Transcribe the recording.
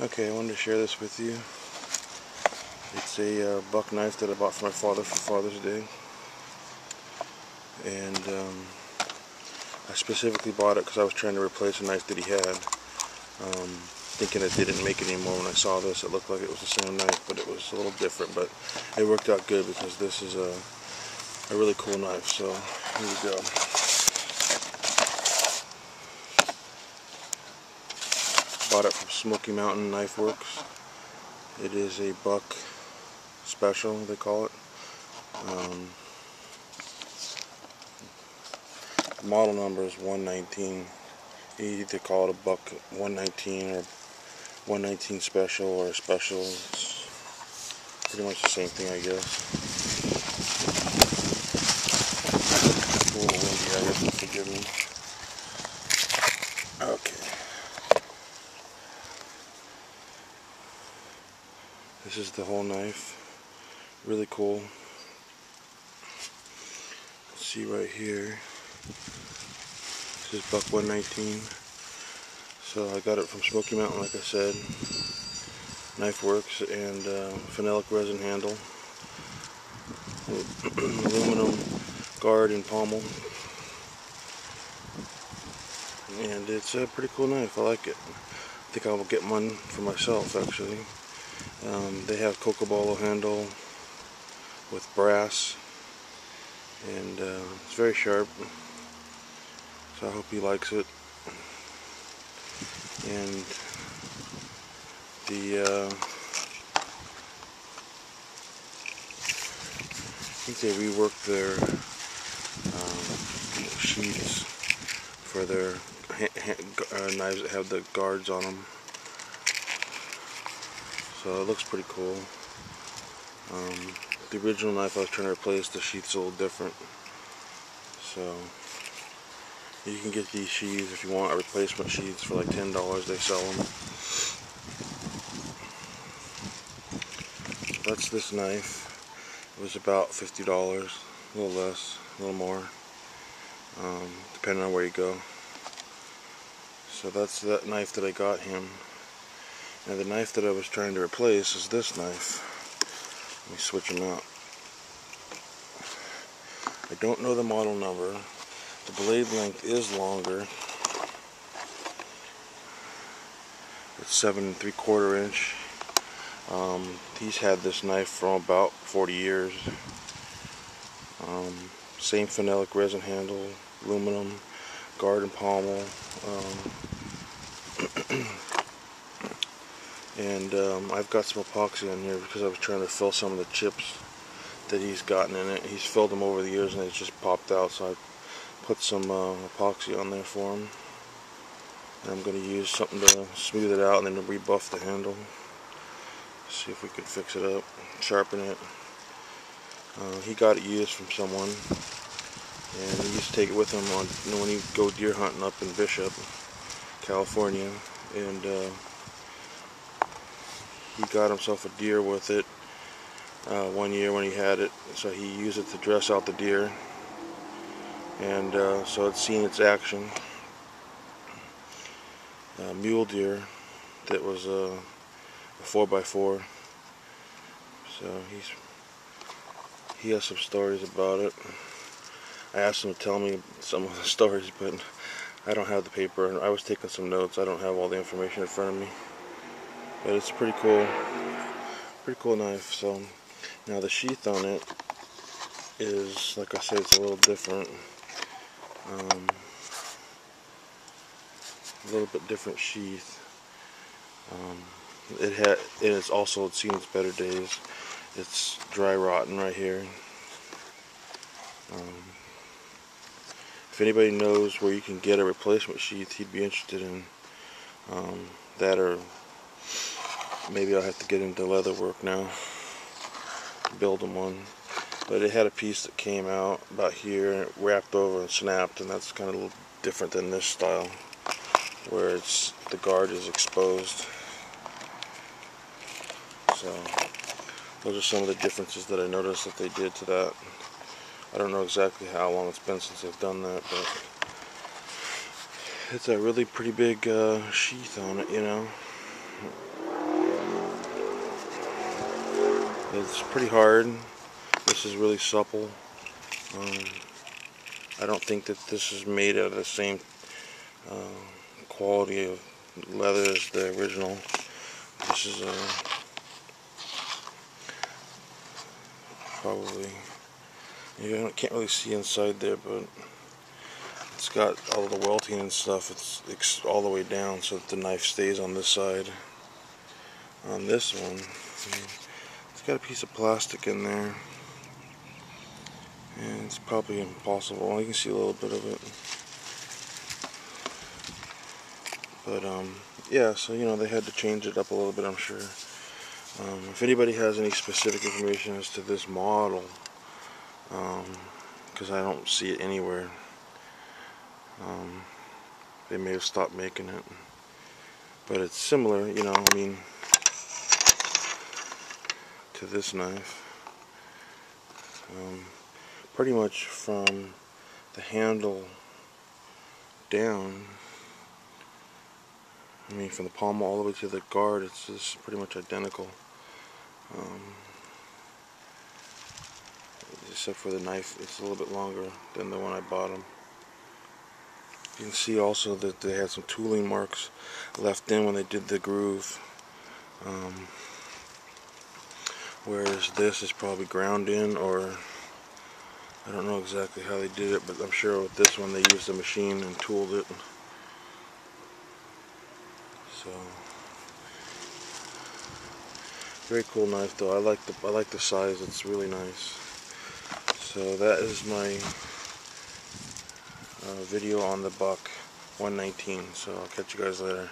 Okay, I wanted to share this with you. It's a buck knife that I bought for my father for Father's Day. And I specifically bought it because I was trying to replace a knife that he had. Thinking it didn't make it anymore. When I saw this, it looked like it was the same knife, but it was a little different. But it worked out good because this is a really cool knife. So here we go. Bought it from Smoky Mountain Knife Works. It is a buck special, they call it. The model number is 119. You either call it a buck 119 or 119 special or a special. It's pretty much the same thing, I guess. It's a little windy, I guess, forgive me. Okay. This is the whole knife. Really cool. See right here. This is buck 119. So I got it from Smoky Mountain, like I said. Knife Works, and phenolic resin handle. Aluminum guard and pommel. And it's a pretty cool knife. I like it. I think I'll get one for myself, actually. They have Cocobolo handle with brass, and it's very sharp, so I hope he likes it. And I think they reworked their sheaths for their knives that have the guards on them, so it looks pretty cool. The original knife I was trying to replace, the sheath's a little different, so you can get these sheaths if you want a replacement sheaths for like $10. They sell them. That's this knife. It was about $50, a little less, a little more, depending on where you go. So that's that knife that I got him. Now the knife that I was trying to replace is this knife. Let me switch them out. I don't know the model number. The blade length is longer. It's 7 3/4 inch. He's had this knife for about 40 years. Same phenolic resin handle, aluminum, guard and pommel. And I've got some epoxy on here because I was trying to fill some of the chips that he's gotten in it. He's filled them over the years and it's just popped out, so I put some epoxy on there for him. And I'm going to use something to smooth it out and then to rebuff the handle. See if we can fix it up, sharpen it. He got it used from someone, and he used to take it with him on when he'd go deer hunting up in Bishop, California, and he got himself a deer with it one year when he had it, so he used it to dress out the deer, and so it's seen its action. Mule deer that was a 4x4, so he has some stories about it. I asked him to tell me some of the stories, but I don't have the paper, and I was taking some notes. I don't have all the information in front of me, but it's a pretty cool knife. So now the sheath on it is, like I said, it's a little different, a little bit different sheath. It is also seen its better days. It's dry rotten right here. If anybody knows where you can get a replacement sheath, he'd be interested in that, or maybe I'll have to get into leather work now, build him one. But it had a piece that came out about here and it wrapped over and snapped, and that's kind of a little different than this style, where the guard is exposed. So those are some of the differences that I noticed that they did to that. I don't know exactly how long it's been since they've done that, but it's a really pretty big sheath on it, you know. It's pretty hard. This is really supple. I don't think that this is made out of the same quality of leather as the original. This is probably, you can't really see inside there, but it's got all the welting and stuff. It's all the way down so that the knife stays on this side. On this one, it's got a piece of plastic in there, and it's probably impossible. You can see a little bit of it, but yeah. So they had to change it up a little bit, I'm sure. If anybody has any specific information as to this model, because I don't see it anywhere, they may have stopped making it, but it's similar, I mean, to this knife. Pretty much from the handle down, I mean from the pommel all the way to the guard, it's just pretty much identical, except for the knife. It's a little bit longer than the one I bought them. You can see also that they had some tooling marks left in when they did the groove, whereas this is probably ground in, or I don't know exactly how they did it, but I'm sure with this one they used a machine and tooled it. So very cool knife though. I like the size. It's really nice. So that is my video on the Buck 119. So I'll catch you guys later.